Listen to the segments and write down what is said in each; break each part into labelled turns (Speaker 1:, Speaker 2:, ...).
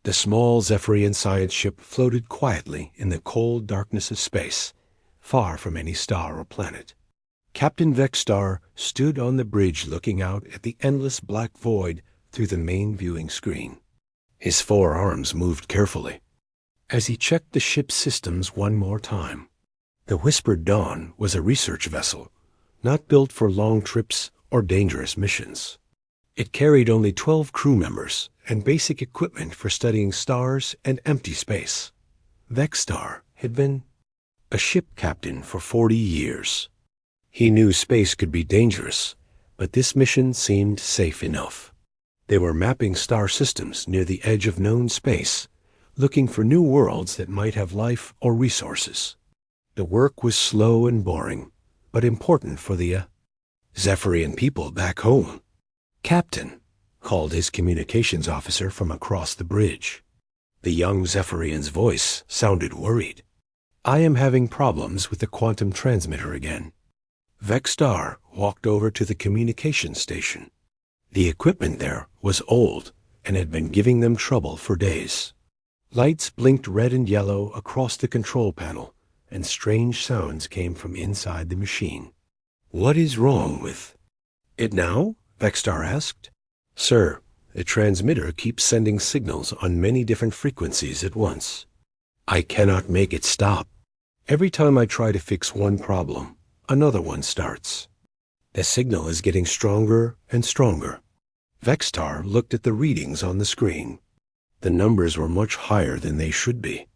Speaker 1: The small Zephyrian science ship floated quietly in the cold darkness of space, far from any star or planet. Captain Vexstar stood on the bridge looking out at the endless black void through the main viewing screen. His four arms moved carefully as he checked the ship's systems one more time. The Whispered Dawn was a research vessel, not built for long trips or dangerous missions. It carried only 12 crew members and basic equipment for studying stars and empty space. Vexstar had been a ship captain for 40 years. He knew space could be dangerous, but this mission seemed safe enough. They were mapping star systems near the edge of known space, looking for new worlds that might have life or resources. The work was slow and boring, but important for the Zephyrian people back home. "Captain," called his communications officer from across the bridge. The young Zephyrian's voice sounded worried. "I am having problems with the quantum transmitter again." Vexstar walked over to the communications station. The equipment there was old and had been giving them trouble for days. Lights blinked red and yellow across the control panel, and strange sounds came from inside the machine. "What is wrong with it now?" Vexstar asked. "Sir, the transmitter keeps sending signals on many different frequencies at once. I cannot make it stop. Every time I try to fix one problem, another one starts. The signal is getting stronger and stronger." Vexstar looked at the readings on the screen. The numbers were much higher than they should be.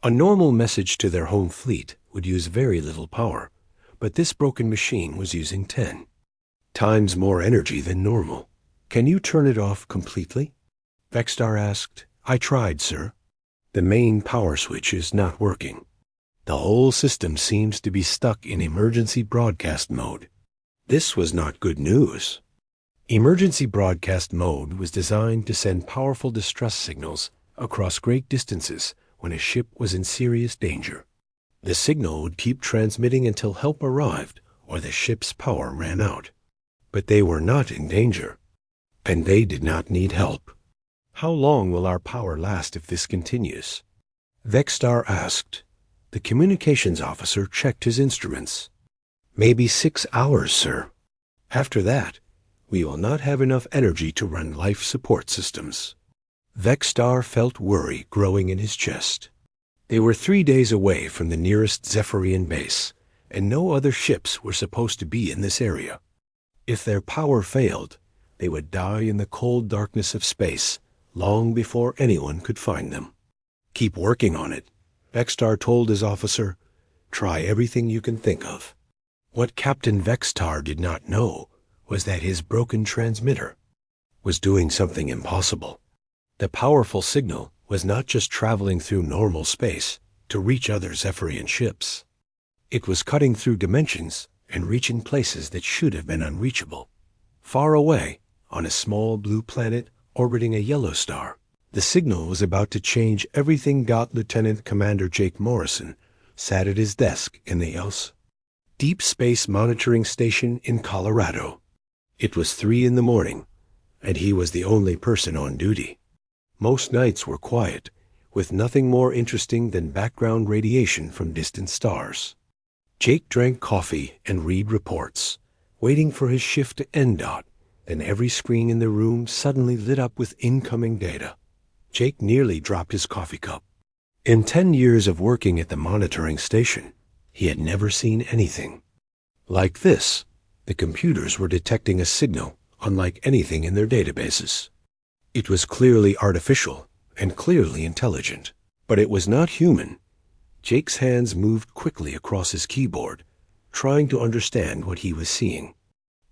Speaker 1: A normal message to their home fleet would use very little power, but this broken machine was using 10 times more energy than normal. "Can you turn it off completely?" Vexstar asked. "I tried, sir. The main power switch is not working. The whole system seems to be stuck in emergency broadcast mode." This was not good news. Emergency broadcast mode was designed to send powerful distress signals across great distances when a ship was in serious danger. The signal would keep transmitting until help arrived or the ship's power ran out. But they were not in danger, and they did not need help. "How long will our power last if this continues?" Vexstar asked. The communications officer checked his instruments. "Maybe 6 hours, sir. After that, we will not have enough energy to run life support systems." Vexstar felt worry growing in his chest. They were 3 days away from the nearest Zephyrian base, and no other ships were supposed to be in this area. If their power failed, they would die in the cold darkness of space long before anyone could find them. "Keep working on it," Vexstar told his officer. "Try everything you can think of." What Captain Vexstar did not know was that his broken transmitter was doing something impossible. The powerful signal was not just traveling through normal space to reach other Zephyrian ships. It was cutting through dimensions and reaching places that should have been unreachable. Far away, on a small blue planet orbiting a yellow star, the signal was about to change everything. Lieutenant Commander Jake Morrison sat at his desk in the Deep Space Monitoring Station in Colorado. It was 3 in the morning, and he was the only person on duty. Most nights were quiet, with nothing more interesting than background radiation from distant stars. Jake drank coffee and read reports, waiting for his shift to end. Then every screen in the room suddenly lit up with incoming data. Jake nearly dropped his coffee cup. In 10 years of working at the monitoring station, he had never seen anything like this. The computers were detecting a signal unlike anything in their databases. It was clearly artificial and clearly intelligent, but it was not human. Jake's hands moved quickly across his keyboard, trying to understand what he was seeing.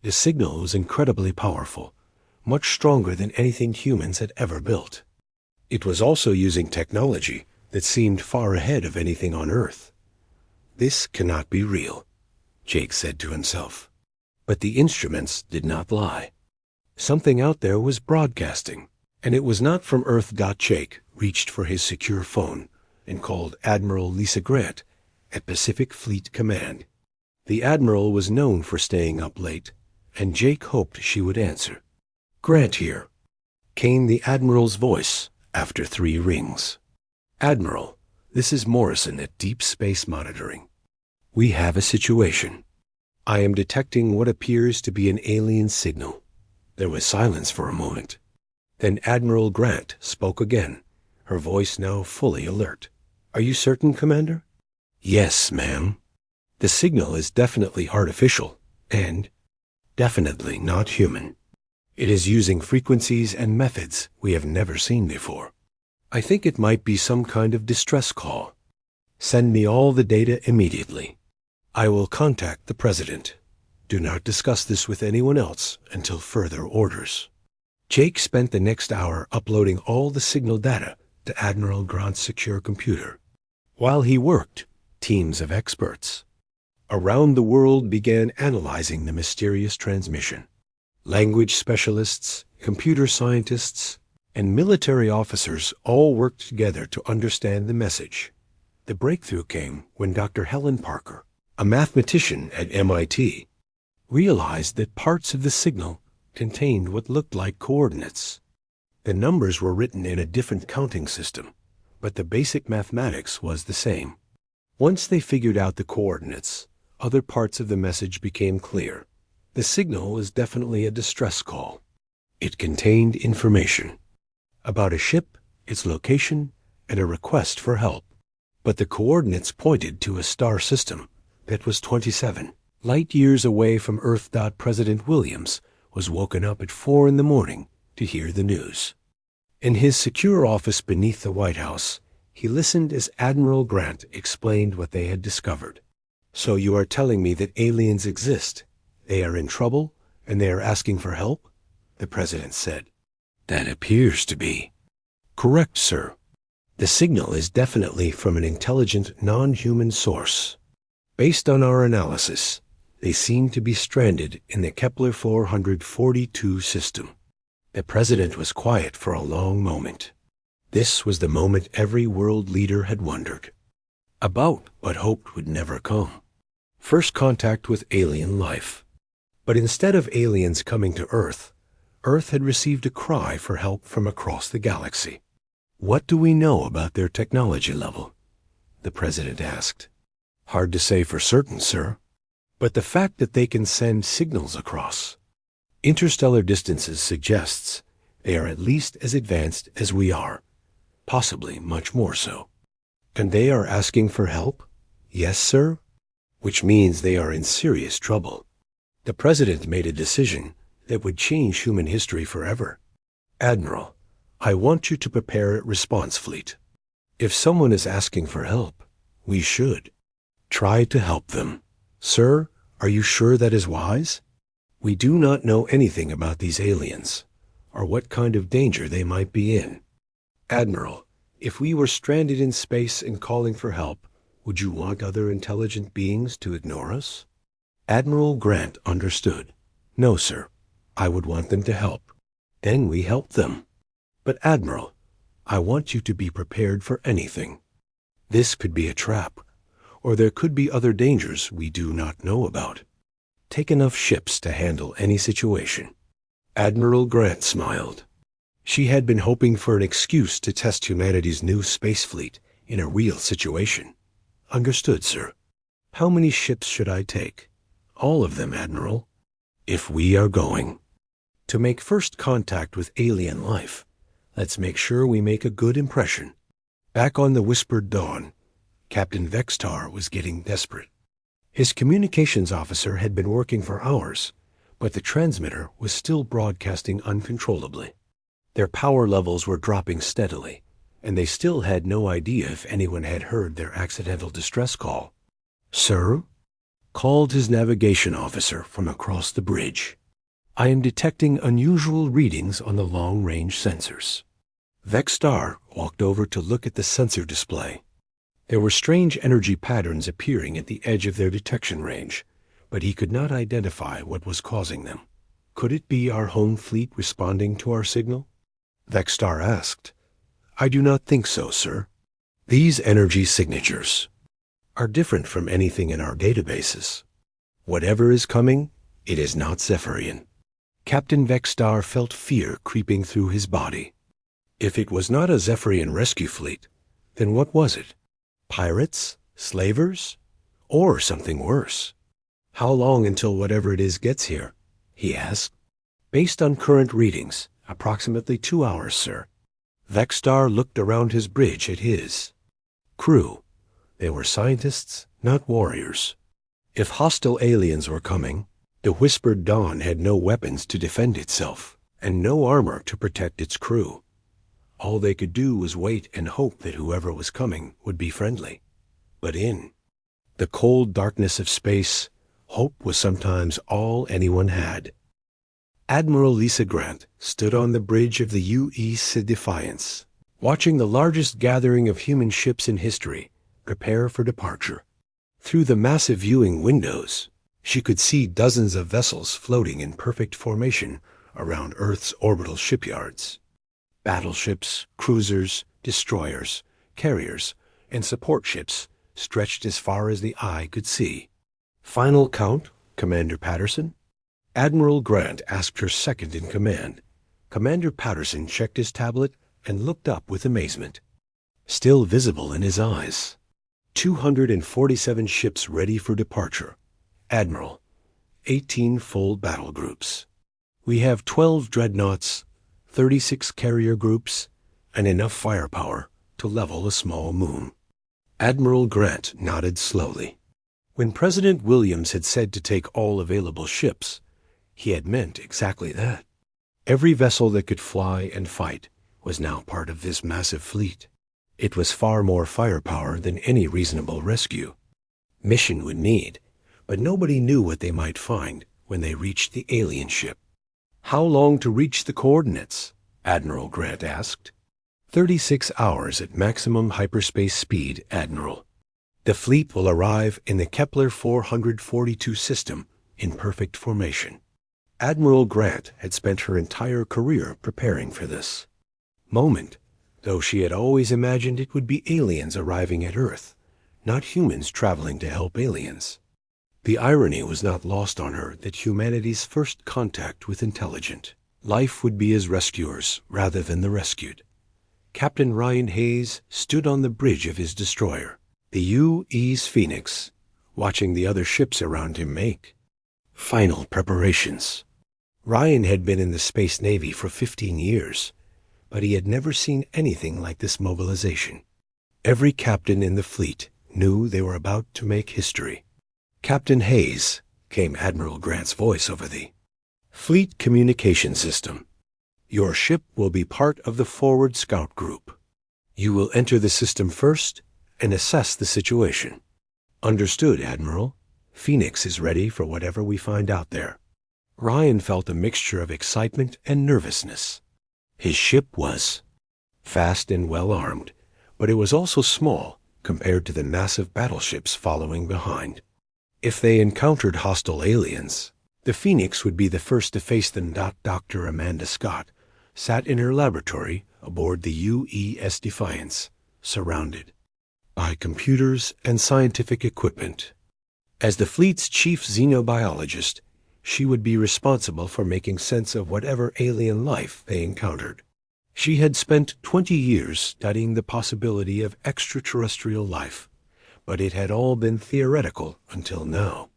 Speaker 1: The signal was incredibly powerful, much stronger than anything humans had ever built. It was also using technology that seemed far ahead of anything on Earth. "This cannot be real," Jake said to himself. But the instruments did not lie. Something out there was broadcasting, and it was not from Earth. Jake reached for his secure phone and called Admiral Lisa Grant at Pacific Fleet Command. The Admiral was known for staying up late, and Jake hoped she would answer. "Grant here," came the Admiral's voice after 3 rings. Admiral, this is Morrison at Deep Space Monitoring. We have a situation. I am detecting what appears to be an alien signal. There was silence for a moment. Then Admiral Grant spoke again, her voice now fully alert. Are you certain, Commander? Yes, ma'am. The signal is definitely artificial and definitely not human. It is using frequencies and methods we have never seen before. I think it might be some kind of distress call. Send me all the data immediately. I will contact the President. Do not discuss this with anyone else until further orders. Jake spent the next hour uploading all the signal data to Admiral Grant's secure computer. While he worked, teams of experts around the world began analyzing the mysterious transmission. Language specialists, computer scientists, and military officers all worked together to understand the message. The breakthrough came when Dr. Helen Parker, a mathematician at MIT, realized that parts of the signal contained what looked like coordinates. The numbers were written in a different counting system, but the basic mathematics was the same. Once they figured out the coordinates, other parts of the message became clear. The signal was definitely a distress call. It contained information about a ship, its location, and a request for help. But the coordinates pointed to a star system that was 27 light years away from Earth. President Williams was woken up at 4 a.m. to hear the news. In his secure office beneath the White House, he listened as Admiral Grant explained what they had discovered. So you are telling me that aliens exist? They are in trouble, and they are asking for help? The President said. That appears to be correct, sir. The signal is definitely from an intelligent, non-human source. Based on our analysis, they seem to be stranded in the Kepler 442 system. The President was quiet for a long moment. This was the moment every world leader had wondered about, but hoped would never come. First contact with alien life. But instead of aliens coming to Earth, Earth had received a cry for help from across the galaxy. What do we know about their technology level? The President asked. Hard to say for certain, sir. But the fact that they can send signals across interstellar distances suggests they are at least as advanced as we are, possibly much more so. And they are asking for help? Yes, sir. Which means they are in serious trouble. The President made a decision that would change human history forever. Admiral, I want you to prepare a response fleet. If someone is asking for help, we should try to help them. Sir, are you sure that is wise? We do not know anything about these aliens, or what kind of danger they might be in. Admiral, if we were stranded in space and calling for help, would you want other intelligent beings to ignore us? Admiral Grant understood. No, sir. I would want them to help. Then we help them. But Admiral, I want you to be prepared for anything. This could be a trap, or there could be other dangers we do not know about. Take enough ships to handle any situation. Admiral Grant smiled. She had been hoping for an excuse to test humanity's new space fleet in a real situation. Understood, sir. How many ships should I take? All of them, Admiral. If we are going to make first contact with alien life, let's make sure we make a good impression. Back on the Whispered Dawn, Captain Vextar was getting desperate. His communications officer had been working for hours, but the transmitter was still broadcasting uncontrollably. Their power levels were dropping steadily, and they still had no idea if anyone had heard their accidental distress call. Sir? Called his navigation officer from across the bridge. I am detecting unusual readings on the long-range sensors. Vextar walked over to look at the sensor display. There were strange energy patterns appearing at the edge of their detection range, but he could not identify what was causing them. Could it be our home fleet responding to our signal? Vextar asked. I do not think so, sir. These energy signatures are different from anything in our databases. Whatever is coming, it is not Zephyrian. Captain Vextar felt fear creeping through his body. If it was not a Zephyrian rescue fleet, then what was it? Pirates? Slavers? Or something worse? How long until whatever it is gets here? He asked. Based on current readings, approximately 2 hours, sir. Vexstar looked around his bridge at his crew. They were scientists, not warriors. If hostile aliens were coming, the Whispered Dawn had no weapons to defend itself, and no armor to protect its crew. All they could do was wait and hope that whoever was coming would be friendly. But in the cold darkness of space, hope was sometimes all anyone had. Admiral Lisa Grant stood on the bridge of the UES Defiance, watching the largest gathering of human ships in history prepare for departure. Through the massive viewing windows, she could see dozens of vessels floating in perfect formation around Earth's orbital shipyards. Battleships, cruisers, destroyers, carriers, and support ships stretched as far as the eye could see. Final count, Commander Patterson? Admiral Grant asked her second in command. Commander Patterson checked his tablet and looked up with amazement, still visible in his eyes. 247 ships ready for departure. Admiral, 18 full battle groups. We have 12 dreadnoughts, 36 carrier groups, and enough firepower to level a small moon. Admiral Grant nodded slowly. When President Williams had said to take all available ships, he had meant exactly that. Every vessel that could fly and fight was now part of this massive fleet. It was far more firepower than any reasonable rescue mission would need, but nobody knew what they might find when they reached the alien ship. How long to reach the coordinates? Admiral Grant asked. 36 hours at maximum hyperspace speed, Admiral. The fleet will arrive in the Kepler 442 system in perfect formation. Admiral Grant had spent her entire career preparing for this moment, though she had always imagined it would be aliens arriving at Earth, not humans traveling to help aliens. The irony was not lost on her that humanity's first contact with intelligent life would be as rescuers rather than the rescued. Captain Ryan Hayes stood on the bridge of his destroyer, the UES Phoenix, watching the other ships around him make final preparations. Ryan had been in the Space Navy for 15 years, but he had never seen anything like this mobilization. Every captain in the fleet knew they were about to make history. Captain Hayes, came Admiral Grant's voice over the Fleet Communication System. Your ship will be part of the forward scout group. You will enter the system first and assess the situation. Understood, Admiral. Phoenix is ready for whatever we find out there. Ryan felt a mixture of excitement and nervousness. His ship was fast and well armed, but it was also small compared to the massive battleships following behind. If they encountered hostile aliens, the Phoenix would be the first to face them. Dr. Amanda Scott sat in her laboratory aboard the UES Defiance, surrounded by computers and scientific equipment. As the fleet's chief xenobiologist, she would be responsible for making sense of whatever alien life they encountered. She had spent 20 years studying the possibility of extraterrestrial life, but it had all been theoretical until now.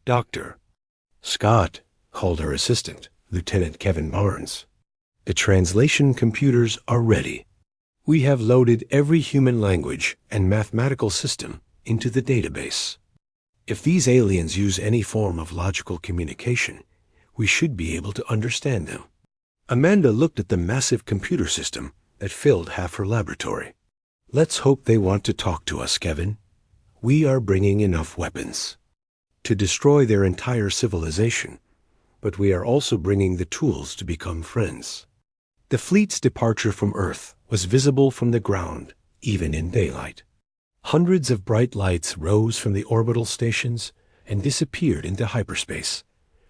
Speaker 1: Dr. Scott called her assistant, Lieutenant Kevin Barnes. The translation computers are ready. We have loaded every human language and mathematical system into the database. If these aliens use any form of logical communication, we should be able to understand them. Amanda looked at the massive computer system that filled half her laboratory. Let's hope they want to talk to us, Kevin. We are bringing enough weapons to destroy their entire civilization, but we are also bringing the tools to become friends. The fleet's departure from Earth was visible from the ground, even in daylight. Hundreds of bright lights rose from the orbital stations and disappeared into hyperspace,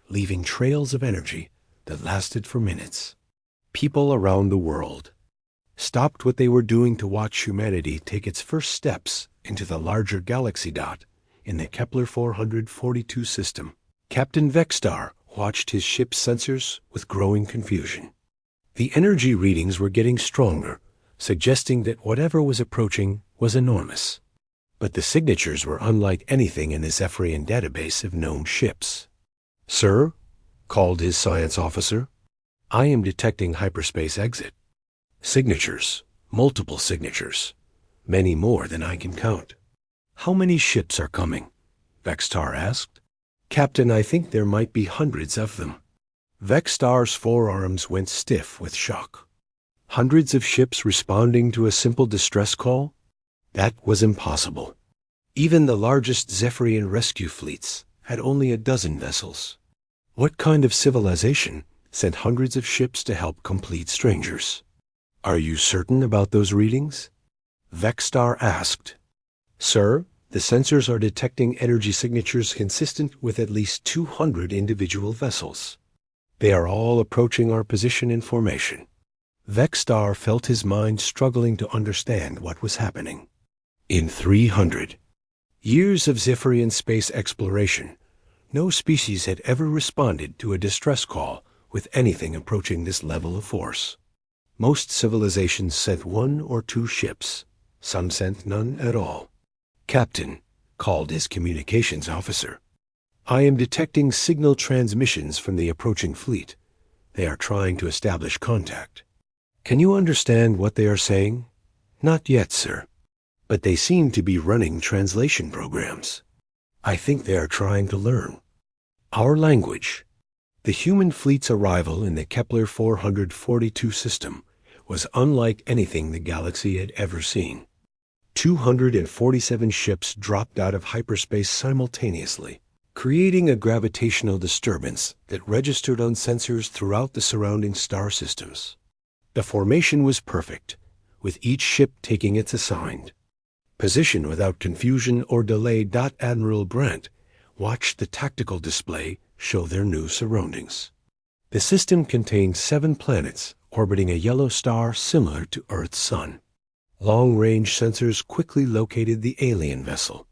Speaker 1: leaving trails of energy that lasted for minutes. People around the world stopped what they were doing to watch humanity take its first steps into the larger galaxy dot in the Kepler 442 system. Captain Vexstar watched his ship's sensors with growing confusion. The energy readings were getting stronger, suggesting that whatever was approaching was enormous. But the signatures were unlike anything in the Zephyrian database of known ships. "Sir," called his science officer, "I am detecting hyperspace exit. Signatures, multiple signatures, many more than I can count." "How many ships are coming?" Vextar asked. "Captain, I think there might be hundreds of them." Vextar's forearms went stiff with shock. Hundreds of ships responding to a simple distress call? That was impossible. Even the largest Zephyrian rescue fleets had only a dozen vessels. What kind of civilization sent hundreds of ships to help complete strangers? "Are you certain about those readings?" Vextar asked. "Sir, the sensors are detecting energy signatures consistent with at least 200 individual vessels. They are all approaching our position in formation." Vextar felt his mind struggling to understand what was happening. In 300 years of Zephyrian space exploration, no species had ever responded to a distress call with anything approaching this level of force. Most civilizations sent one or two ships. Some sent none at all. "Captain," called his communications officer, "I am detecting signal transmissions from the approaching fleet. They are trying to establish contact. Can you understand what they are saying?" "Not yet, sir. But they seem to be running translation programs. I think they are trying to learn our language." The human fleet's arrival in the Kepler 442 system was unlike anything the galaxy had ever seen. 247 ships dropped out of hyperspace simultaneously, creating a gravitational disturbance that registered on sensors throughout the surrounding star systems. The formation was perfect, with each ship taking its assigned position without confusion or delay. Admiral Grant watched the tactical display show their new surroundings. The system contained 7 planets orbiting a yellow star similar to Earth's sun. Long-range sensors quickly located the alien vessel,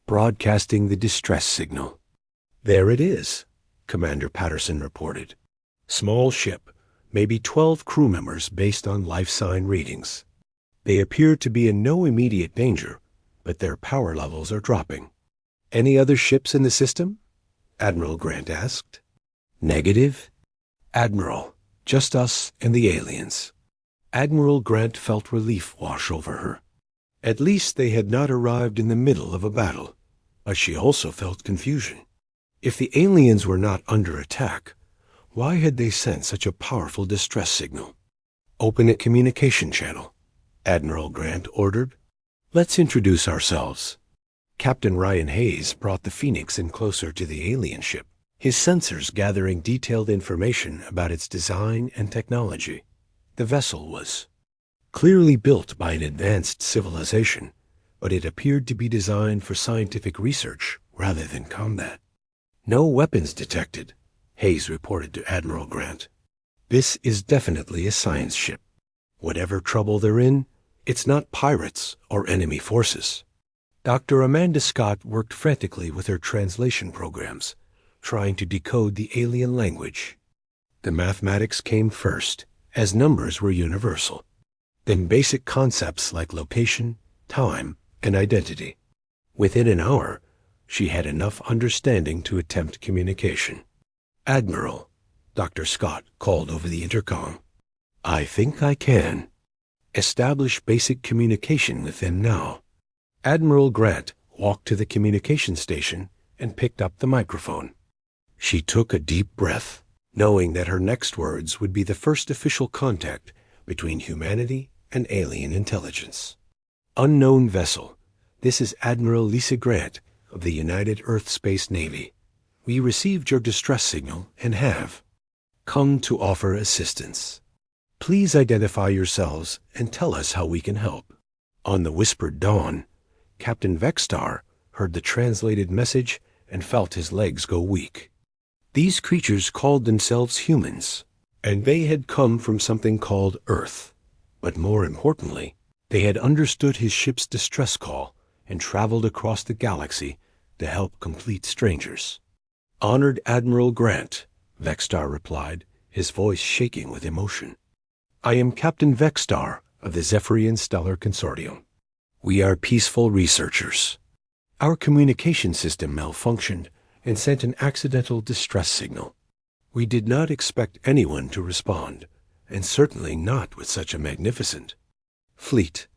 Speaker 1: broadcasting the distress signal. "There it is," Commander Patterson reported. "Small ship, maybe 12 crew members based on life sign readings. They appear to be in no immediate danger, but their power levels are dropping." "Any other ships in the system?" Admiral Grant asked. "Negative, Admiral. Just us and the aliens." Admiral Grant felt relief wash over her. At least they had not arrived in the middle of a battle, but she also felt confusion. If the aliens were not under attack, why had they sent such a powerful distress signal? "Open a communication channel," Admiral Grant ordered. "Let's introduce ourselves." Captain Ryan Hayes brought the Phoenix in closer to the alien ship, his sensors gathering detailed information about its design and technology. The vessel was clearly built by an advanced civilization, but it appeared to be designed for scientific research rather than combat. "No weapons detected," Hayes reported to Admiral Grant. "This is definitely a science ship. Whatever trouble they're in, it's not pirates or enemy forces." Dr. Amanda Scott worked frantically with her translation programs, trying to decode the alien language. The mathematics came first, as numbers were universal. Then basic concepts like location, time, and identity. Within an hour, she had enough understanding to attempt communication. "Admiral," Dr. Scott called over the intercom, "I think I can establish basic communication with them now." Admiral Grant walked to the communication station and picked up the microphone. She took a deep breath, knowing that her next words would be the first official contact between humanity and alien intelligence. "Unknown vessel, this is Admiral Lisa Grant of the United Earth Space Navy. We received your distress signal and have come to offer assistance. Please identify yourselves and tell us how we can help." On the whispered dawn, Captain Vextar heard the translated message and felt his legs go weak. These creatures called themselves humans, and they had come from something called Earth. But more importantly, they had understood his ship's distress call and traveled across the galaxy to help complete strangers. "Honored Admiral Grant," Vextar replied, his voice shaking with emotion. I am Captain Vexstar of the Zephyrian Stellar Consortium. We are peaceful researchers. Our communication system malfunctioned and sent an accidental distress signal. We did not expect anyone to respond, and certainly not with such a magnificent fleet.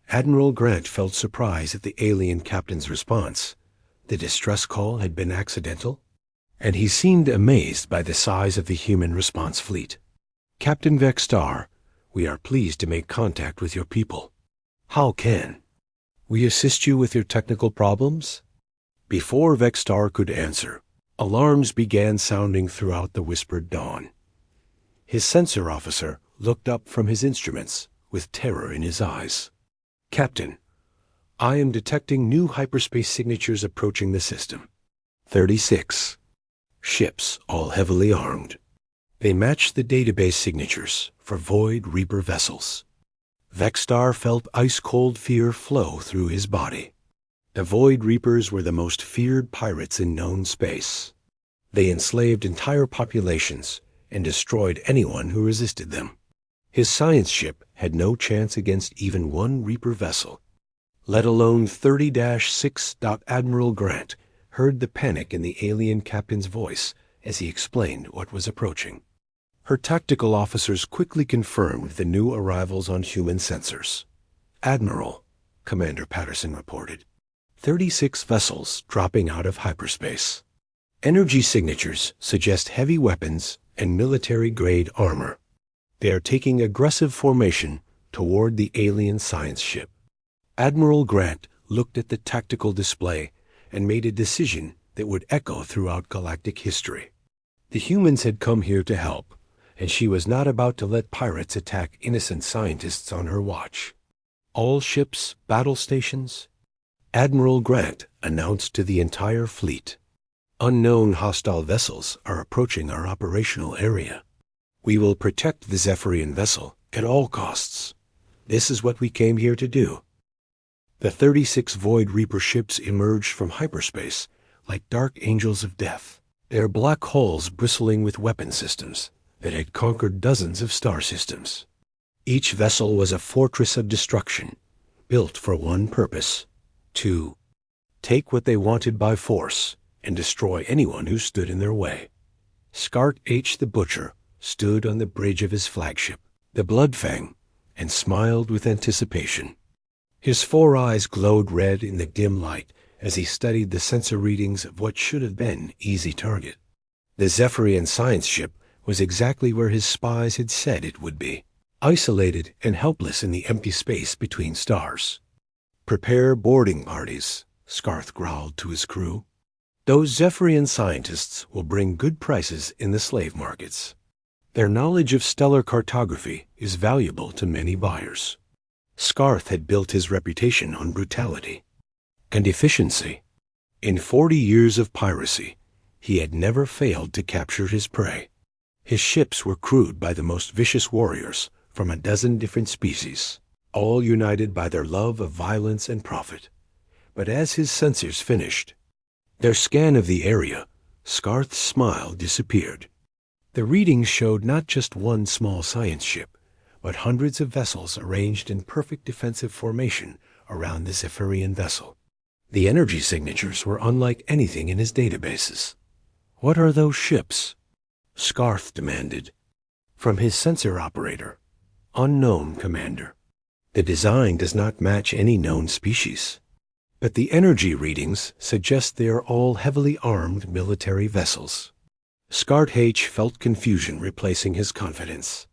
Speaker 1: Admiral Grant felt surprise at the alien captain's response. The distress call had been accidental, and he seemed amazed by the size of the human response fleet. Captain Vexstar, we are pleased to make contact with your people. How can we assist you with your technical problems? Before Vexstar could answer, alarms began sounding throughout the whispered dawn. His sensor officer looked up from his instruments with terror in his eyes. Captain, I am detecting new hyperspace signatures approaching the system. 36. Ships, all heavily armed. They match the database signatures for Void Reaper vessels. Vexstar felt ice-cold fear flow through his body. The Void Reapers were the most feared pirates in known space. They enslaved entire populations and destroyed anyone who resisted them. His science ship had no chance against even one Reaper vessel, let alone 30-6. Admiral Grant heard the panic in the alien captain's voice as he explained what was approaching. Her tactical officers quickly confirmed the new arrivals on human sensors. Admiral, Commander Patterson reported, 36 vessels dropping out of hyperspace. Energy signatures suggest heavy weapons and military-grade armor. They are taking aggressive formation toward the alien science ship. Admiral Grant looked at the tactical display and made a decision that would echo throughout galactic history. The humans had come here to help, and she was not about to let pirates attack innocent scientists on her watch. All ships, battle stations. Admiral Grant announced to the entire fleet. Unknown hostile vessels are approaching our operational area. We will protect the Zephyrian vessel at all costs. This is what we came here to do. The 36 Void Reaper ships emerged from hyperspace like dark angels of death, their black hulls bristling with weapon systems that had conquered dozens of star systems. Each vessel was a fortress of destruction, built for one purpose: to take what they wanted by force and destroy anyone who stood in their way. Scart H. the Butcher stood on the bridge of his flagship, the Bloodfang, and smiled with anticipation. His 4 eyes glowed red in the dim light as he studied the sensor readings of what should have been easy target. The Zephyrian science ship was exactly where his spies had said it would be, isolated and helpless in the empty space between stars. Prepare boarding parties, Scarth growled to his crew. Those Zephyrian scientists will bring good prices in the slave markets. Their knowledge of stellar cartography is valuable to many buyers. Scarth had built his reputation on brutality and efficiency. In 40 years of piracy, he had never failed to capture his prey. His ships were crewed by the most vicious warriors from a dozen different species, all united by their love of violence and profit. But as his sensors finished their scan of the area, Scarth's smile disappeared. The readings showed not just one small science ship, but hundreds of vessels arranged in perfect defensive formation around the Zephyrian vessel. The energy signatures were unlike anything in his databases. What are those ships? Scarth demanded. From his sensor operator, unknown, Commander. The design does not match any known species, but the energy readings suggest they are all heavily armed military vessels. Scart H felt confusion replacing his confidence.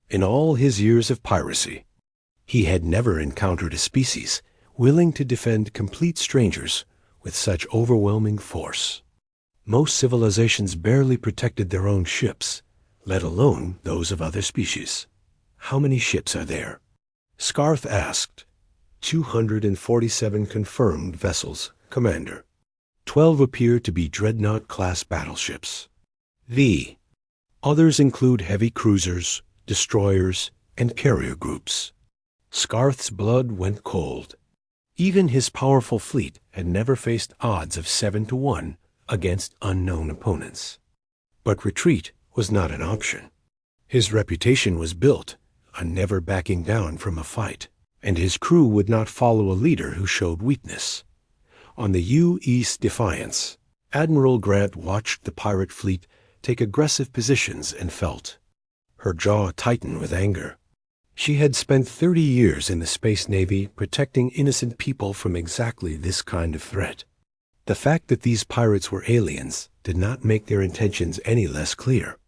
Speaker 1: In all his years of piracy, he had never encountered a species willing to defend complete strangers with such overwhelming force. Most civilizations barely protected their own ships, let alone those of other species. How many ships are there? Scarth asked. 247 confirmed vessels, Commander. 12 appear to be Dreadnought-class battleships. The others include heavy cruisers, destroyers, and carrier groups. Scarth's blood went cold. Even his powerful fleet had never faced odds of 7-1 against unknown opponents. But retreat was not an option. His reputation was built on never backing down from a fight, and his crew would not follow a leader who showed weakness. On the U.S. Defiance, Admiral Grant watched the pirate fleet take aggressive positions and felt her jaw tighten with anger. She had spent 30 years in the Space Navy protecting innocent people from exactly this kind of threat. The fact that these pirates were aliens did not make their intentions any less clear.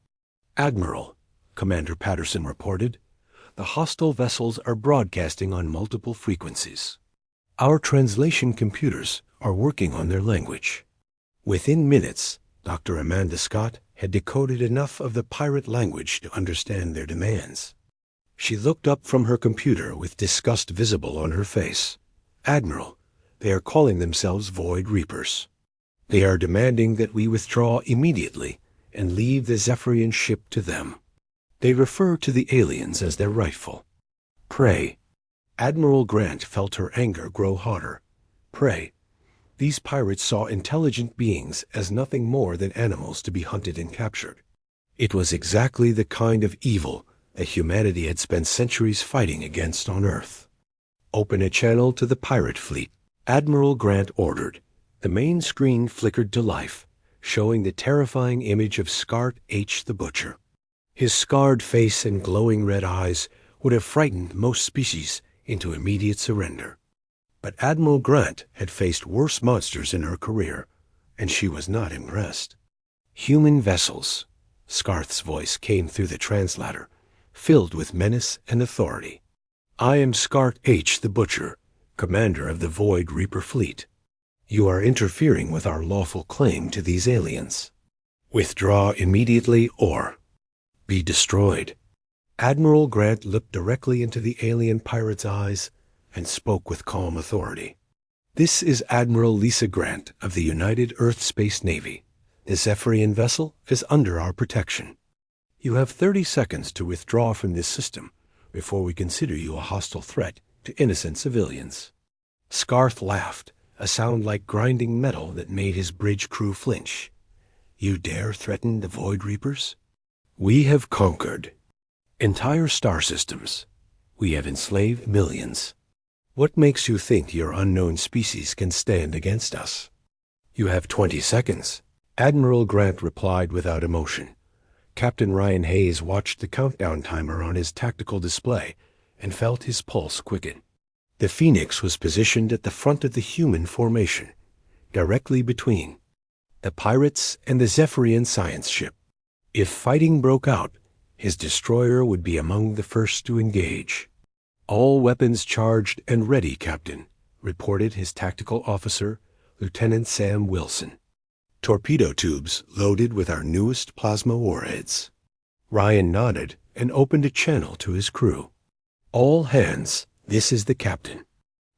Speaker 1: "Admiral," Commander Patterson reported, "the hostile vessels are broadcasting on multiple frequencies. Our translation computers are working on their language." Within minutes, Dr. Amanda Scott had decoded enough of the pirate language to understand their demands. She looked up from her computer with disgust visible on her face. "Admiral, they are calling themselves Void Reapers. They are demanding that we withdraw immediately and leave the Zephyrian ship to them. They refer to the aliens as their rightful prey." Admiral Grant felt her anger grow hotter. Prey. These pirates saw intelligent beings as nothing more than animals to be hunted and captured. It was exactly the kind of evil that humanity had spent centuries fighting against on Earth. "Open a channel to the pirate fleet," Admiral Grant ordered. The main screen flickered to life, showing the terrifying image of Scart H. the Butcher. His scarred face and glowing red eyes would have frightened most species into immediate surrender. But Admiral Grant had faced worse monsters in her career, and she was not impressed. "Human vessels," Scarth's voice came through the translator, filled with menace and authority. "I am Scart H. the Butcher, commander of the Void Reaper fleet. You are interfering with our lawful claim to these aliens. Withdraw immediately or be destroyed." Admiral Grant looked directly into the alien pirate's eyes and spoke with calm authority. "This is Admiral Lisa Grant of the United Earth Space Navy. The Zephyrian vessel is under our protection. You have 30 seconds to withdraw from this system before we consider you a hostile threat to innocent civilians." Scarth laughed, a sound like grinding metal that made his bridge crew flinch. "You dare threaten the Void Reapers? We have conquered entire star systems. We have enslaved millions. What makes you think your unknown species can stand against us?" "You have 20 seconds," Admiral Grant replied without emotion. Captain Ryan Hayes watched the countdown timer on his tactical display and felt his pulse quicken. The Phoenix was positioned at the front of the human formation, directly between the pirates and the Zephyrian science ship. If fighting broke out, his destroyer would be among the first to engage. "All weapons charged and ready, Captain," reported his tactical officer, Lieutenant Sam Wilson. "Torpedo tubes loaded with our newest plasma warheads." Ryan nodded and opened a channel to his crew. "All hands, this is the captain.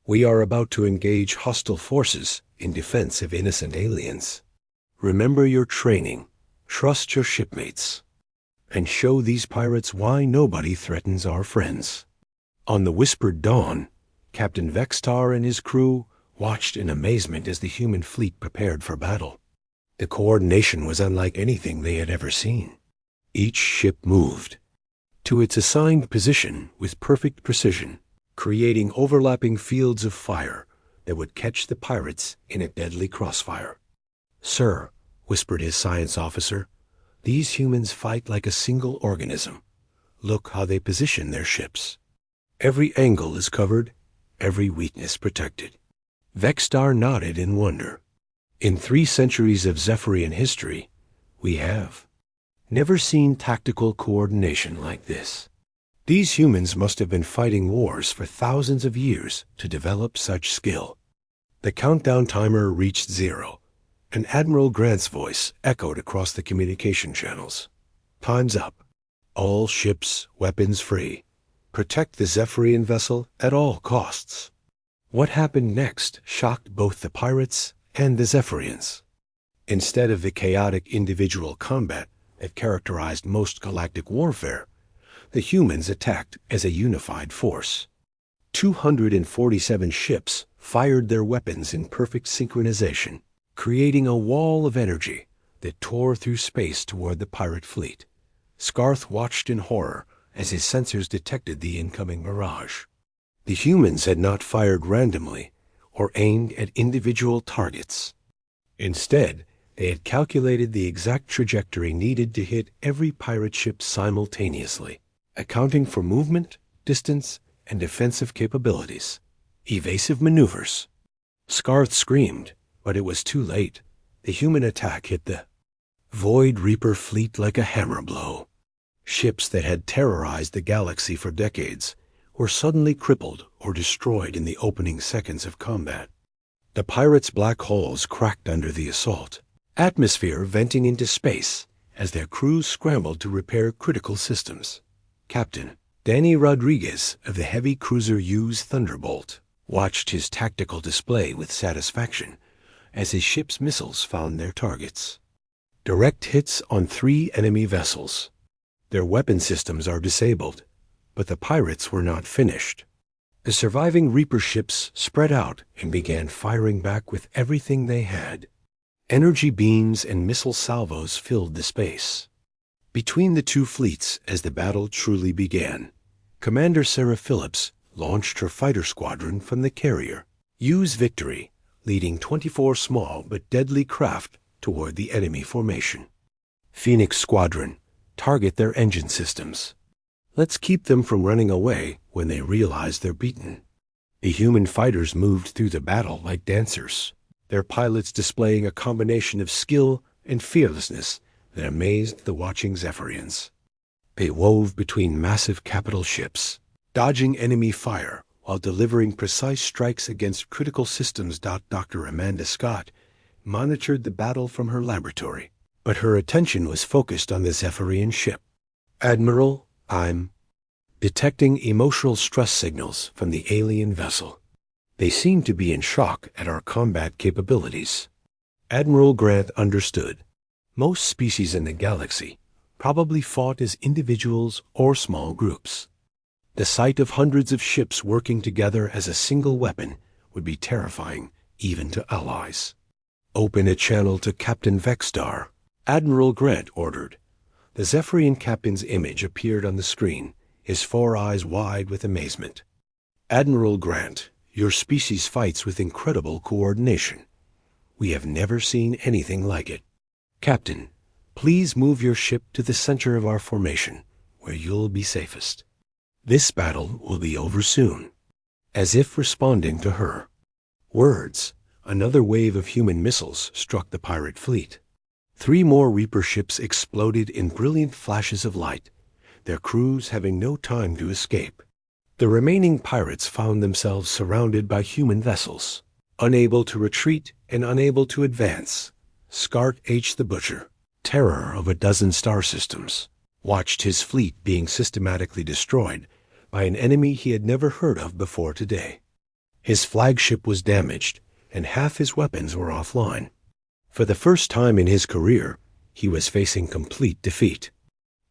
Speaker 1: We are about to engage hostile forces in defense of innocent aliens. Remember your training, trust your shipmates, and show these pirates why nobody threatens our friends." On the whispered dawn, Captain Vextar and his crew watched in amazement as the human fleet prepared for battle. The coordination was unlike anything they had ever seen. Each ship moved to its assigned position with perfect precision, creating overlapping fields of fire that would catch the pirates in a deadly crossfire. "Sir," whispered his science officer, "these humans fight like a single organism. Look how they position their ships. Every angle is covered, every weakness protected." Vextar nodded in wonder. "In 3 centuries of Zephyrian history, we have never seen tactical coordination like this. These humans must have been fighting wars for thousands of years to develop such skill." The countdown timer reached 0, and Admiral Grant's voice echoed across the communication channels. "Time's up. All ships, weapons free. Protect the Zephyrian vessel at all costs." What happened next shocked both the pirates and the Zephyrians. Instead of the chaotic individual combat that characterized most galactic warfare, the humans attacked as a unified force. 247 ships fired their weapons in perfect synchronization, creating a wall of energy that tore through space toward the pirate fleet. Scarth watched in horror as his sensors detected the incoming mirage. The humans had not fired randomly or aimed at individual targets. Instead, they had calculated the exact trajectory needed to hit every pirate ship simultaneously, accounting for movement, distance, and defensive capabilities. Evasive maneuvers. Scarth screamed, but it was too late. The human attack hit the Void Reaper fleet like a hammer blow. Ships that had terrorized the galaxy for decades were suddenly crippled or destroyed in the opening seconds of combat. The pirates' black holes cracked under the assault, atmosphere venting into space as their crews scrambled to repair critical systems. Captain Danny Rodriguez of the heavy cruiser Hughes Thunderbolt watched his tactical display with satisfaction as his ship's missiles found their targets. Direct hits on 3 enemy vessels. Their weapon systems are disabled, but the pirates were not finished. The surviving Reaper ships spread out and began firing back with everything they had. Energy beams and missile salvos filled the space. Between the two fleets, as the battle truly began, Commander Sarah Phillips launched her fighter squadron from the carrier, Hughes Victory, leading 24 small but deadly craft toward the enemy formation. Phoenix Squadron, target their engine systems. Let's keep them from running away when they realize they're beaten. The human fighters moved through the battle like dancers, their pilots displaying a combination of skill and fearlessness that amazed the watching Zephyrians. They wove between massive capital ships, dodging enemy fire while delivering precise strikes against critical systems. Dr. Amanda Scott monitored the battle from her laboratory, but her attention was focused on the Zephyrian ship. Admiral, I'm detecting emotional stress signals from the alien vessel. They seem to be in shock at our combat capabilities. Admiral Grant understood. Most species in the galaxy probably fought as individuals or small groups. The sight of hundreds of ships working together as a single weapon would be terrifying even to allies. Open a channel to Captain Vexstar, Admiral Grant ordered. The Zephyrian captain's image appeared on the screen, his 4 eyes wide with amazement. Admiral Grant, your species fights with incredible coordination. We have never seen anything like it. Captain, please move your ship to the center of our formation, where you'll be safest. This battle will be over soon. As if responding to her words, another wave of human missiles struck the pirate fleet. 3 more Reaper ships exploded in brilliant flashes of light, their crews having no time to escape. The remaining pirates found themselves surrounded by human vessels, unable to retreat and unable to advance. Scart H. the Butcher, terror of a dozen star systems, watched his fleet being systematically destroyed by an enemy he had never heard of before today. His flagship was damaged, and half his weapons were offline. For the first time in his career, he was facing complete defeat.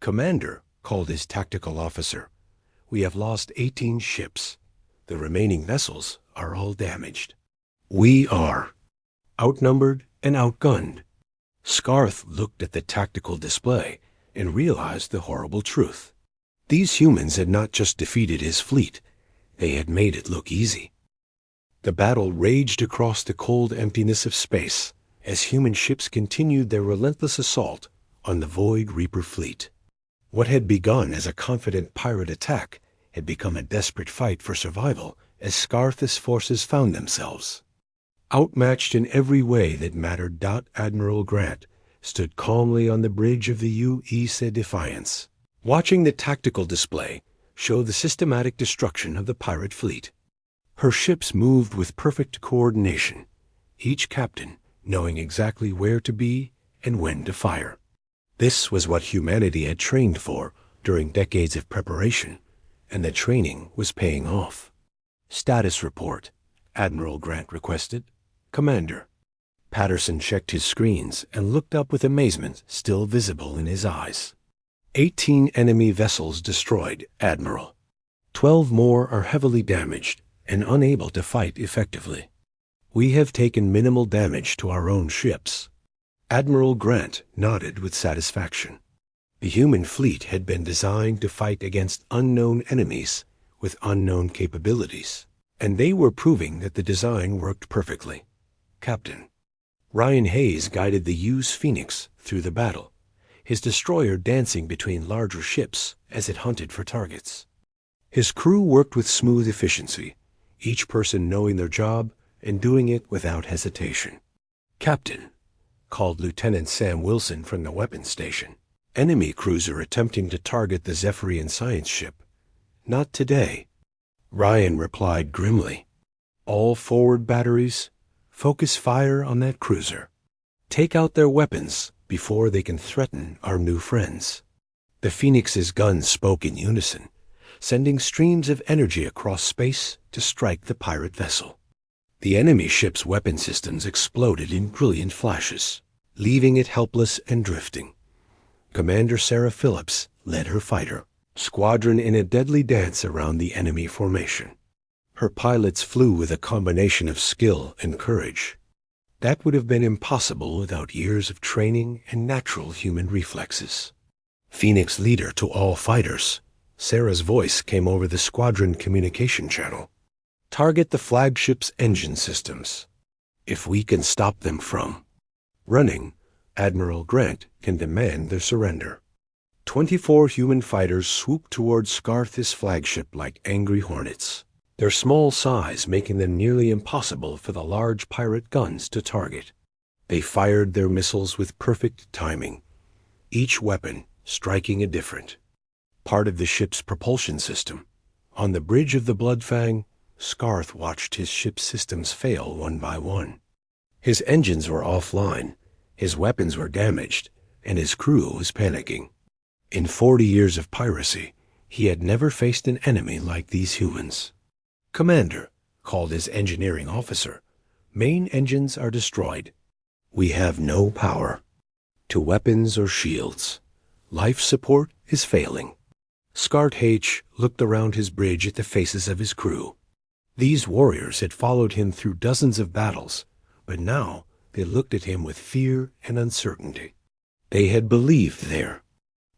Speaker 1: Commander, called his tactical officer, we have lost 18 ships. The remaining vessels are all damaged. We are outnumbered and outgunned. Scarth looked at the tactical display and realized the horrible truth. These humans had not just defeated his fleet, they had made it look easy. The battle raged across the cold emptiness of space as human ships continued their relentless assault on the Void Reaper fleet. What had begun as a confident pirate attack had become a desperate fight for survival as Scarth's forces found themselves outmatched in every way that mattered. Admiral Grant stood calmly on the bridge of the UESA Defiance, watching the tactical display show the systematic destruction of the pirate fleet. Her ships moved with perfect coordination, each captain knowing exactly where to be and when to fire. This was what humanity had trained for during decades of preparation, and the training was paying off. Status report, Admiral Grant requested. Commander. Patterson checked his screens and looked up with amazement still visible in his eyes. 18 enemy vessels destroyed, Admiral. 12 more are heavily damaged and unable to fight effectively. We have taken minimal damage to our own ships. Admiral Grant nodded with satisfaction. The human fleet had been designed to fight against unknown enemies with unknown capabilities, and they were proving that the design worked perfectly. Captain Ryan Hayes guided the Hughes Phoenix through the battle, his destroyer dancing between larger ships as it hunted for targets. His crew worked with smooth efficiency, each person knowing their job and doing it without hesitation. "Captain," called Lieutenant Sam Wilson from the weapons station. "Enemy cruiser attempting to target the Zephyrian science ship. Not today." Ryan replied grimly. "All forward batteries, focus fire on that cruiser. Take out their weapons before they can threaten our new friends." The Phoenix's guns spoke in unison, sending streams of energy across space to strike the pirate vessel. The enemy ship's weapon systems exploded in brilliant flashes, leaving it helpless and drifting. Commander Sarah Phillips led her fighter squadron in a deadly dance around the enemy formation. Her pilots flew with a combination of skill and courage. That would have been impossible without years of training and natural human reflexes. Phoenix leader to all fighters, Sarah's voice came over the squadron communication channel. "Target the flagship's engine systems. If we can stop them from running, Admiral Grant can demand their surrender." 24 human fighters swooped towards Scarth's flagship like angry hornets, their small size making them nearly impossible for the large pirate guns to target. They fired their missiles with perfect timing, each weapon striking a different part of the ship's propulsion system. On the bridge of the Bloodfang, Scarth watched his ship's systems fail one by one. His engines were offline, his weapons were damaged, and his crew was panicking. In 40 years of piracy, he had never faced an enemy like these humans. "Commander," called his engineering officer, "main engines are destroyed. We have no power to weapons or shields. Life support is failing." Scarth H looked around his bridge at the faces of his crew. These warriors had followed him through dozens of battles, but now they looked at him with fear and uncertainty. They had believed their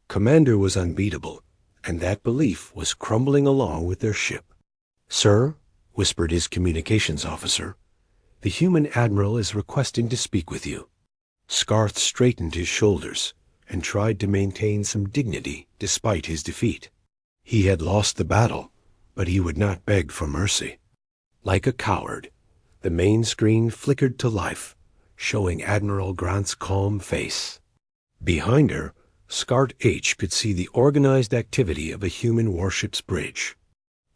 Speaker 1: commander was unbeatable, and that belief was crumbling along with their ship. "Sir," whispered his communications officer, "the human admiral is requesting to speak with you." Scarth straightened his shoulders and tried to maintain some dignity despite his defeat. He had lost the battle, but he would not beg for mercy. Like a coward, the main screen flickered to life, showing Admiral Grant's calm face. Behind her, Scarth H could see the organized activity of a human warship's bridge.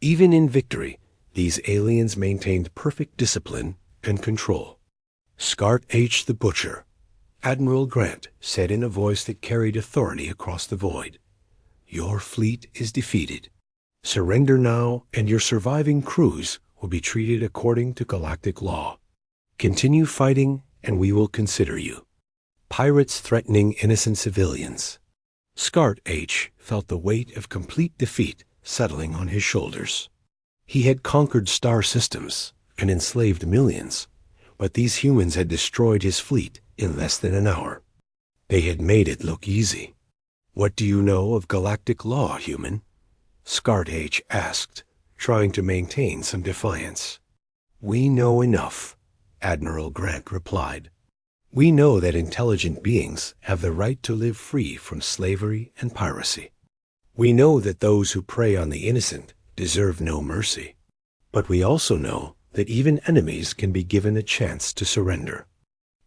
Speaker 1: Even in victory, these aliens maintained perfect discipline and control. "Scarth H the Butcher," Admiral Grant said in a voice that carried authority across the void, "your fleet is defeated. Surrender now, and your surviving crews will be treated according to galactic law. Continue fighting, and we will consider you." Pirates threatening innocent civilians. Scarth H felt the weight of complete defeat settling on his shoulders. He had conquered star systems and enslaved millions, but these humans had destroyed his fleet in less than an hour. They had made it look easy. "What do you know of galactic law, human?" Scarth H asked, trying to maintain some defiance. "We know enough," Admiral Grant replied. "We know that intelligent beings have the right to live free from slavery and piracy. We know that those who prey on the innocent deserve no mercy. But we also know that even enemies can be given a chance to surrender."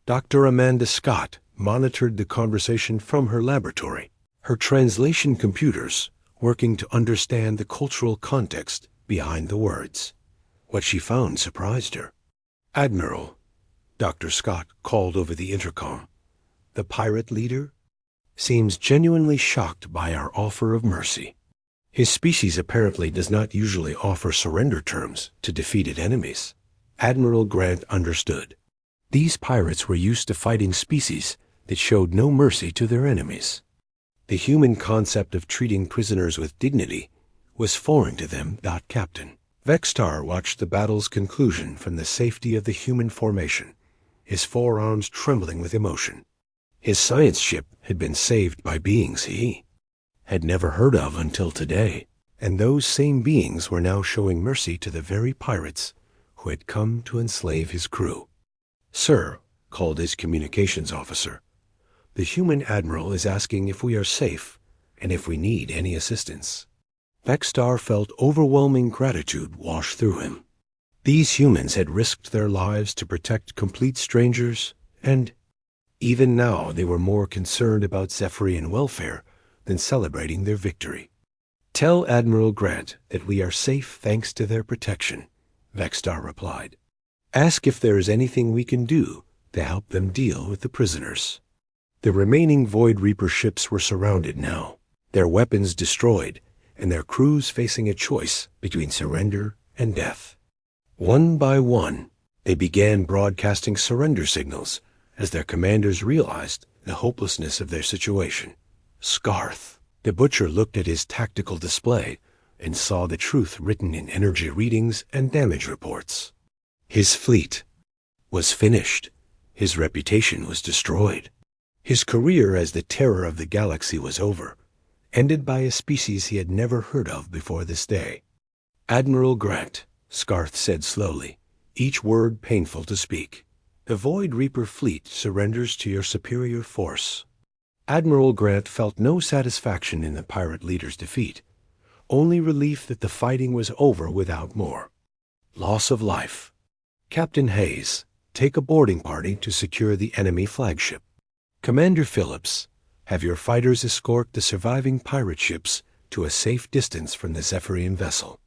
Speaker 1: Dr. Amanda Scott monitored the conversation from her laboratory, her translation computers working to understand the cultural context behind the words. What she found surprised her. "Admiral," Dr. Scott called over the intercom, "the pirate leader seems genuinely shocked by our offer of mercy. His species apparently does not usually offer surrender terms to defeated enemies." Admiral Grant understood. These pirates were used to fighting species that showed no mercy to their enemies. The human concept of treating prisoners with dignity was foreign to them. Captain Vextar watched the battle's conclusion from the safety of the human formation, his forearms trembling with emotion. His science ship had been saved by beings he had never heard of until today. And those same beings were now showing mercy to the very pirates who had come to enslave his crew. "Sir," called his communications officer, "the human admiral is asking if we are safe and if we need any assistance." Vexstar felt overwhelming gratitude wash through him. These humans had risked their lives to protect complete strangers, and even now they were more concerned about Zephyrian welfare than celebrating their victory. "Tell Admiral Grant that we are safe thanks to their protection," Vexstar replied. "Ask if there is anything we can do to help them deal with the prisoners." The remaining Void Reaper ships were surrounded now, their weapons destroyed, and their crews facing a choice between surrender and death. One by one, they began broadcasting surrender signals as their commanders realized the hopelessness of their situation. Scarth, the butcher, looked at his tactical display and saw the truth written in energy readings and damage reports. His fleet was finished. His reputation was destroyed. His career as the terror of the galaxy was over, ended by a species he had never heard of before this day. "Admiral Grant," Scarth said slowly, each word painful to speak, "the Void Reaper fleet surrenders to your superior force." Admiral Grant felt no satisfaction in the pirate leader's defeat, only relief that the fighting was over without more. Loss of life. "Captain Hayes, take a boarding party to secure the enemy flagship. Commander Phillips, have your fighters escort the surviving pirate ships to a safe distance from the Zephyrian vessel."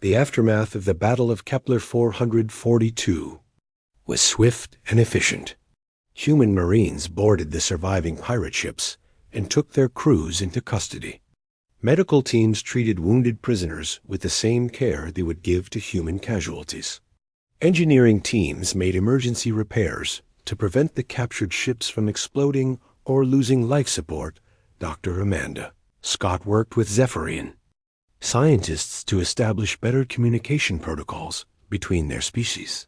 Speaker 1: The aftermath of the Battle of Kepler 442 was swift and efficient. Human Marines boarded the surviving pirate ships and took their crews into custody. Medical teams treated wounded prisoners with the same care they would give to human casualties. Engineering teams made emergency repairs to prevent the captured ships from exploding or losing life support. Dr. Amanda Scott worked with Zephyrian scientists to establish better communication protocols between their species.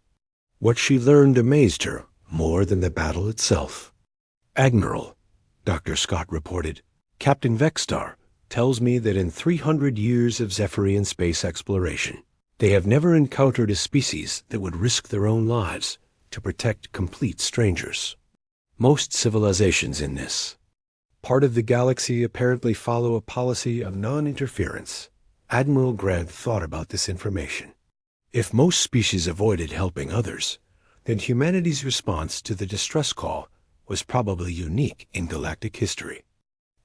Speaker 1: What she learned amazed her more than the battle itself. "Admiral," Dr. Scott reported, "Captain Vexstar tells me that in 300 years of Zephyrian space exploration, they have never encountered a species that would risk their own lives to protect complete strangers. Most civilizations in this part of the galaxy apparently follow a policy of non-interference." Admiral Grant thought about this information. If most species avoided helping others, then humanity's response to the distress call was probably unique in galactic history.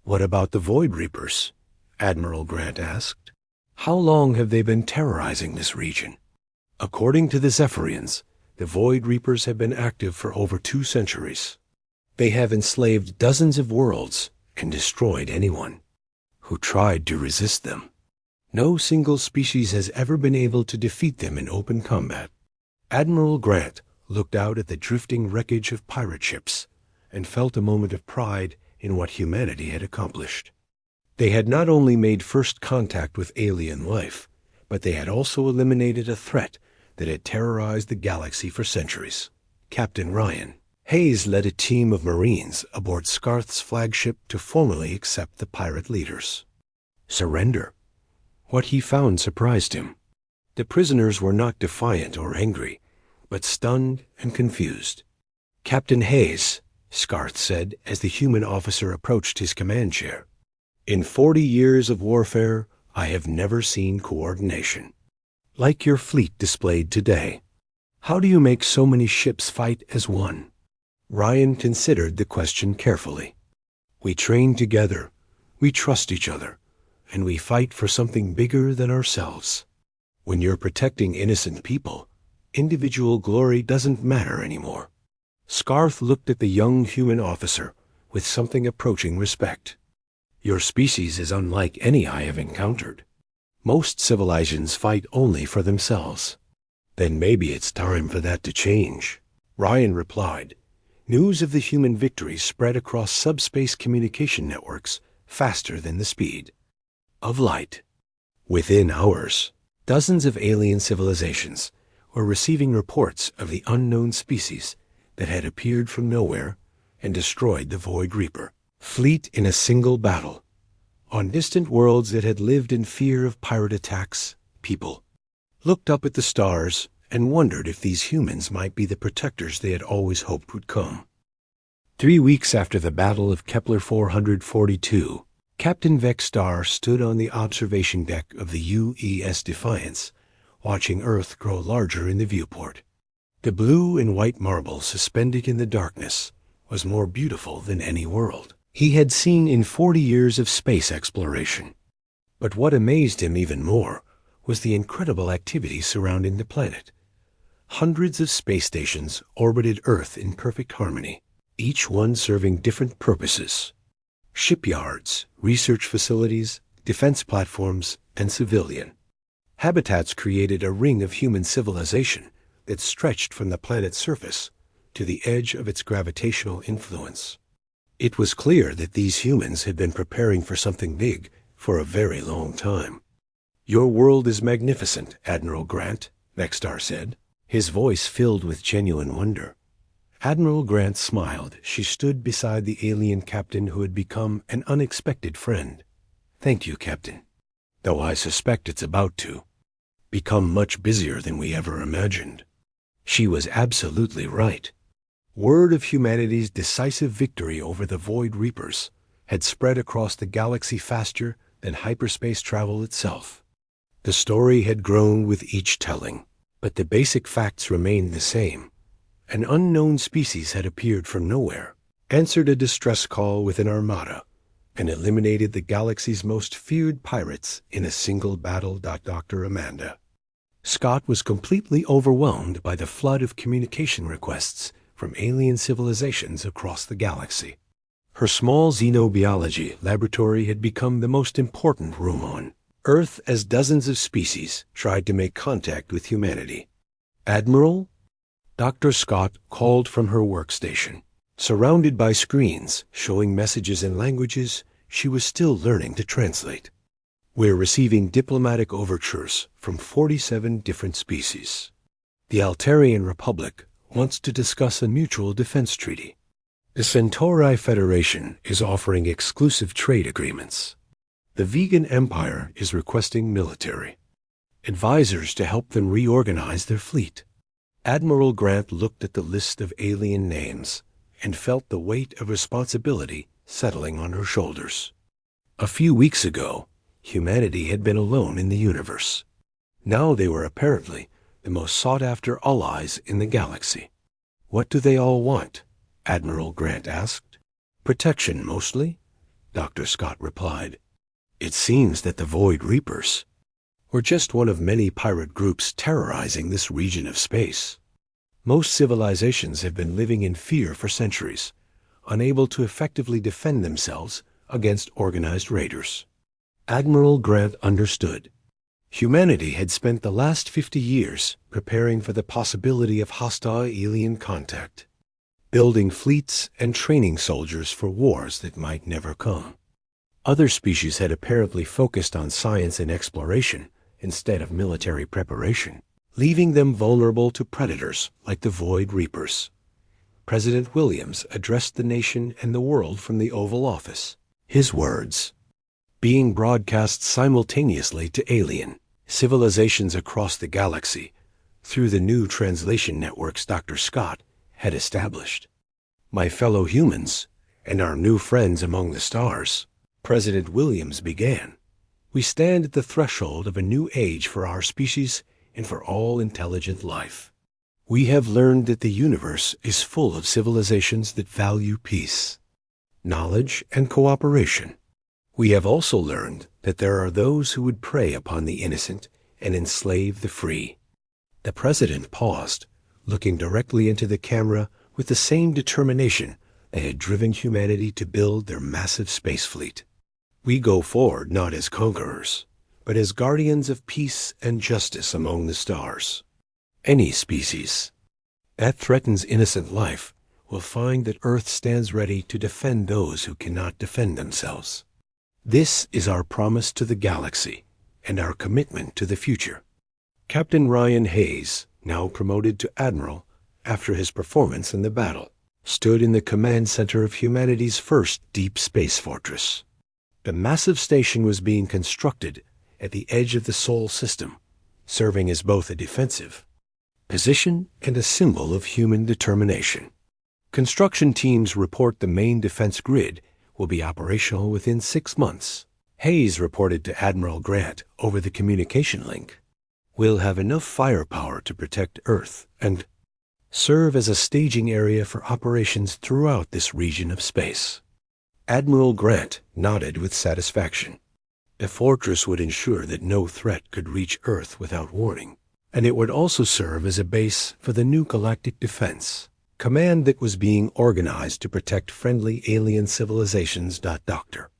Speaker 1: "What about the Void Reapers?" Admiral Grant asked. "How long have they been terrorizing this region?" According to the Zephyrians, the Void Reapers have been active for over 2 centuries. They have enslaved dozens of worlds and destroyed anyone who tried to resist them. No single species has ever been able to defeat them in open combat. Admiral Grant looked out at the drifting wreckage of pirate ships and felt a moment of pride in what humanity had accomplished. They had not only made first contact with alien life, but they had also eliminated a threat that had terrorized the galaxy for centuries. Captain Ryan Hayes led a team of Marines aboard Scarth's flagship to formally accept the pirate leaders. Surrender. What he found surprised him. The prisoners were not defiant or angry, but stunned and confused. "Captain Hayes," Scarth said as the human officer approached his command chair, "in 40 years of warfare, I have never seen coordination like your fleet displayed today. How do you make so many ships fight as one?" Ryan considered the question carefully. "We train together, we trust each other, and we fight for something bigger than ourselves. When you're protecting innocent people, individual glory doesn't matter anymore." Scarth looked at the young human officer with something approaching respect. "Your species is unlike any I have encountered. Most civilizations fight only for themselves." "Then maybe it's time for that to change," Ryan replied. News of the human victory spread across subspace communication networks faster than the speed of light. Within hours, dozens of alien civilizations were receiving reports of the unknown species that had appeared from nowhere and destroyed the Void Reaper fleet in a single battle. On distant worlds that had lived in fear of pirate attacks, people looked up at the stars and wondered if these humans might be the protectors they had always hoped would come. 3 weeks after the Battle of Kepler 442, Captain Vexstar stood on the observation deck of the UES Defiance, watching Earth grow larger in the viewport. The blue and white marble suspended in the darkness was more beautiful than any world he had seen in 40 years of space exploration. But what amazed him even more was the incredible activity surrounding the planet. Hundreds of space stations orbited Earth in perfect harmony, each one serving different purposes: shipyards, research facilities, defense platforms, and civilian habitats created a ring of human civilization that stretched from the planet's surface to the edge of its gravitational influence. It was clear that these humans had been preparing for something big for a very long time. "Your world is magnificent, Admiral Grant," Vexstar said, his voice filled with genuine wonder. Admiral Grant smiled. She stood beside the alien captain who had become an unexpected friend. "Thank you, Captain. Though I suspect it's about to become much busier than we ever imagined." She was absolutely right. Word of humanity's decisive victory over the Void Reapers had spread across the galaxy faster than hyperspace travel itself. The story had grown with each telling, but the basic facts remained the same. An unknown species had appeared from nowhere, answered a distress call with an armada, and eliminated the galaxy's most feared pirates in a single battle. Dr. Amanda Scott was completely overwhelmed by the flood of communication requests from alien civilizations across the galaxy. Her small xenobiology laboratory had become the most important room on Earth as dozens of species tried to make contact with humanity. "Admiral?" Dr. Scott called from her workstation, surrounded by screens showing messages in languages she was still learning to translate. "We're receiving diplomatic overtures from 47 different species. The Altarian Republic wants to discuss a mutual defense treaty. The Centauri Federation is offering exclusive trade agreements. The Vegan Empire is requesting military advisors to help them reorganize their fleet." Admiral Grant looked at the list of alien names and felt the weight of responsibility settling on her shoulders. A few weeks ago, humanity had been alone in the universe. Now they were apparently the most sought-after allies in the galaxy. "What do they all want?" Admiral Grant asked. "Protection, mostly," Dr. Scott replied. "It seems that the Void Reapers were just one of many pirate groups terrorizing this region of space. Most civilizations have been living in fear for centuries, unable to effectively defend themselves against organized raiders." Admiral Grant understood. Humanity had spent the last 50 years preparing for the possibility of hostile alien contact, building fleets and training soldiers for wars that might never come. Other species had apparently focused on science and exploration instead of military preparation, leaving them vulnerable to predators like the Void Reapers. President Williams addressed the nation and the world from the Oval Office. His words, being broadcast simultaneously to alien civilizations across the galaxy through the new translation networks Dr. Scott had established. "My fellow humans and our new friends among the stars," President Williams began, "we stand at the threshold of a new age for our species and for all intelligent life. We have learned that the universe is full of civilizations that value peace, knowledge, and cooperation. We have also learned that there are those who would prey upon the innocent and enslave the free." The president paused, looking directly into the camera with the same determination that had driven humanity to build their massive space fleet. "We go forward not as conquerors, but as guardians of peace and justice among the stars. Any species that threatens innocent life will find that Earth stands ready to defend those who cannot defend themselves. This is our promise to the galaxy and our commitment to the future." Captain Ryan Hayes, now promoted to Admiral after his performance in the battle, stood in the command center of humanity's first deep space fortress. The massive station was being constructed at the edge of the Sol system, serving as both a defensive position and a symbol of human determination. Construction teams report the main defense grid will be operational within 6 months. Hayes reported to Admiral Grant over the communication link. We'll have enough firepower to protect Earth and serve as a staging area for operations throughout this region of space. Admiral Grant nodded with satisfaction. The fortress would ensure that no threat could reach Earth without warning, and it would also serve as a base for the new Galactic Defense Command that was being organized to protect friendly alien civilizations. Dr.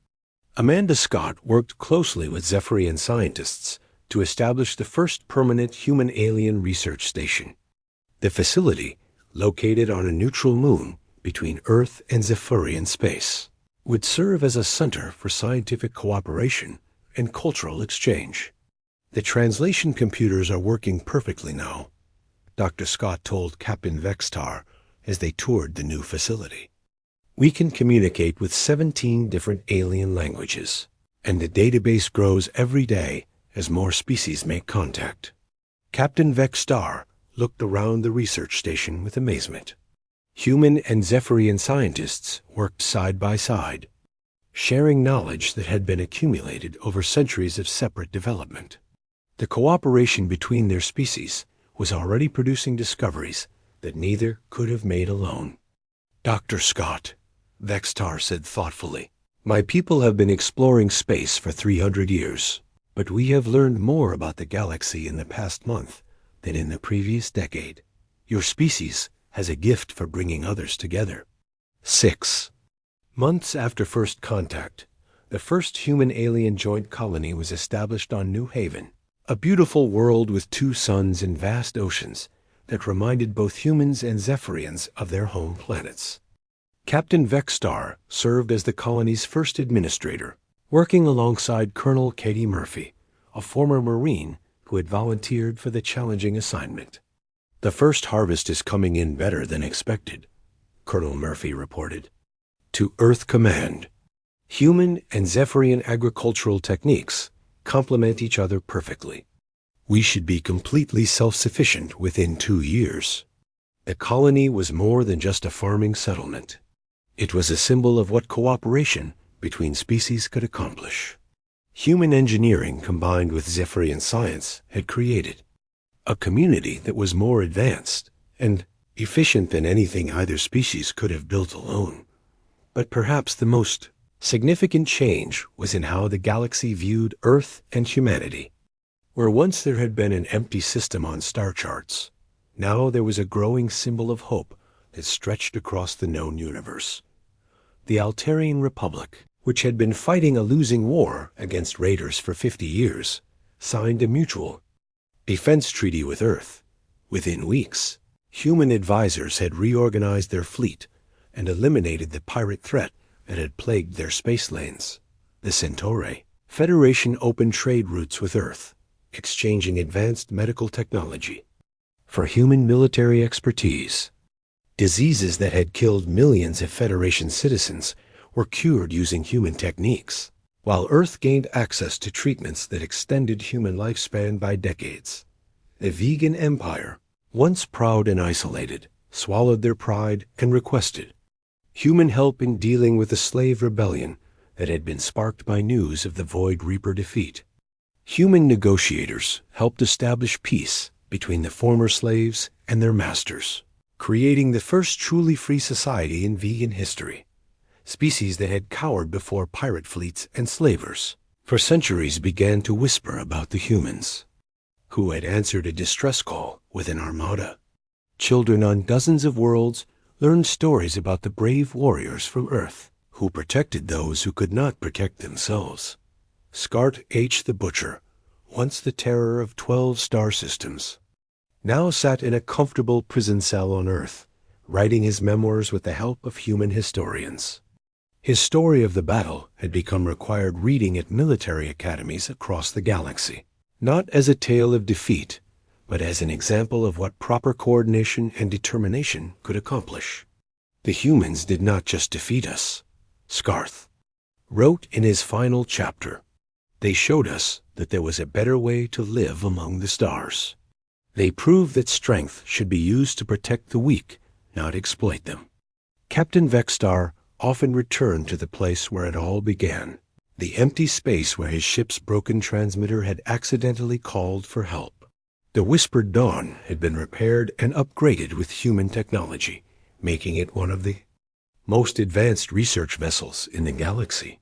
Speaker 1: Amanda Scott worked closely with Zephyrian scientists to establish the first permanent human-alien research station. The facility, located on a neutral moon between Earth and Zephyrian space, would serve as a center for scientific cooperation and cultural exchange. The translation computers are working perfectly now, Dr. Scott told Captain Vextar as they toured the new facility. We can communicate with 17 different alien languages, and the database grows every day as more species make contact. Captain Vextar looked around the research station with amazement. Human and Zephyrian scientists worked side by side, sharing knowledge that had been accumulated over centuries of separate development. The cooperation between their species was already producing discoveries that neither could have made alone. Dr. Scott, Vextar said thoughtfully, my people have been exploring space for 300 years, but we have learned more about the galaxy in the past month than in the previous decade. Your species has a gift for bringing others together. 6 months after first contact, the first human-alien joint colony was established on New Haven, a beautiful world with 2 suns and vast oceans that reminded both humans and Zephyrians of their home planets. Captain Vextar served as the colony's first administrator, working alongside Colonel Katie Murphy, a former Marine who had volunteered for the challenging assignment. The first harvest is coming in better than expected, Colonel Murphy reported. To Earth Command, human and Zephyrian agricultural techniques complement each other perfectly. We should be completely self-sufficient within 2 years. The colony was more than just a farming settlement. It was a symbol of what cooperation between species could accomplish. Human engineering combined with Zephyrian science had created a community that was more advanced and efficient than anything either species could have built alone. But perhaps the most significant change was in how the galaxy viewed Earth and humanity. Where once there had been an empty system on star charts, now there was a growing symbol of hope that stretched across the known universe. The Altarian Republic, which had been fighting a losing war against raiders for 50 years, signed a mutual defense treaty with Earth. Within weeks, human advisors had reorganized their fleet and eliminated the pirate threat that had plagued their space lanes. The Centauri Federation opened trade routes with Earth, exchanging advanced medical technology for human military expertise. Diseases that had killed millions of Federation citizens were cured using human techniques, while Earth gained access to treatments that extended human lifespan by decades. The vegan empire, once proud and isolated, swallowed their pride and requested human help in dealing with the slave rebellion that had been sparked by news of the Void Reaper defeat. Human negotiators helped establish peace between the former slaves and their masters, creating the first truly free society in vegan history. Species that had cowered before pirate fleets and slavers for centuries began to whisper about the humans, who had answered a distress call with an armada. Children on dozens of worlds learned stories about the brave warriors from Earth who protected those who could not protect themselves. Scart H. the Butcher, once the terror of 12 star systems, now sat in a comfortable prison cell on Earth, writing his memoirs with the help of human historians. His story of the battle had become required reading at military academies across the galaxy, not as a tale of defeat, but as an example of what proper coordination and determination could accomplish. The humans did not just defeat us, Scarth wrote in his final chapter, "They showed us that there was a better way to live among the stars. They proved that strength should be used to protect the weak, not exploit them." Captain Vexstar often returned to the place where it all began, the empty space where his ship's broken transmitter had accidentally called for help. The Whispered Dawn had been repaired and upgraded with human technology, making it one of the most advanced research vessels in the galaxy.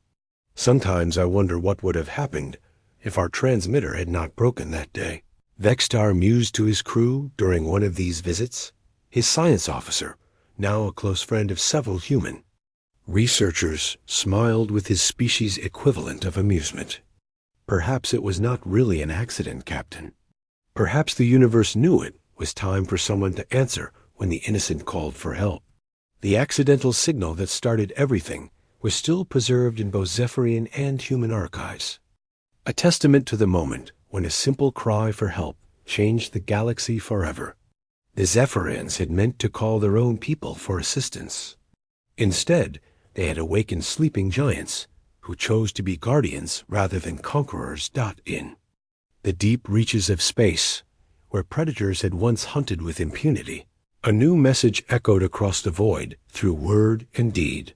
Speaker 1: Sometimes I wonder what would have happened if our transmitter had not broken that day. Vexstar mused to his crew during one of these visits. His science officer, now a close friend of several human researchers, smiled with his species' equivalent of amusement. "Perhaps it was not really an accident, Captain. Perhaps the universe knew it was time for someone to answer when the innocent called for help. The accidental signal that started everything was still preserved in both Zephyrian and human archives, a testament to the moment when a simple cry for help changed the galaxy forever. The Zephyrians had meant to call their own people for assistance. Instead, they had awakened sleeping giants who chose to be guardians rather than conquerors. In the deep reaches of space, where predators had once hunted with impunity, a new message echoed across the void through word and deed.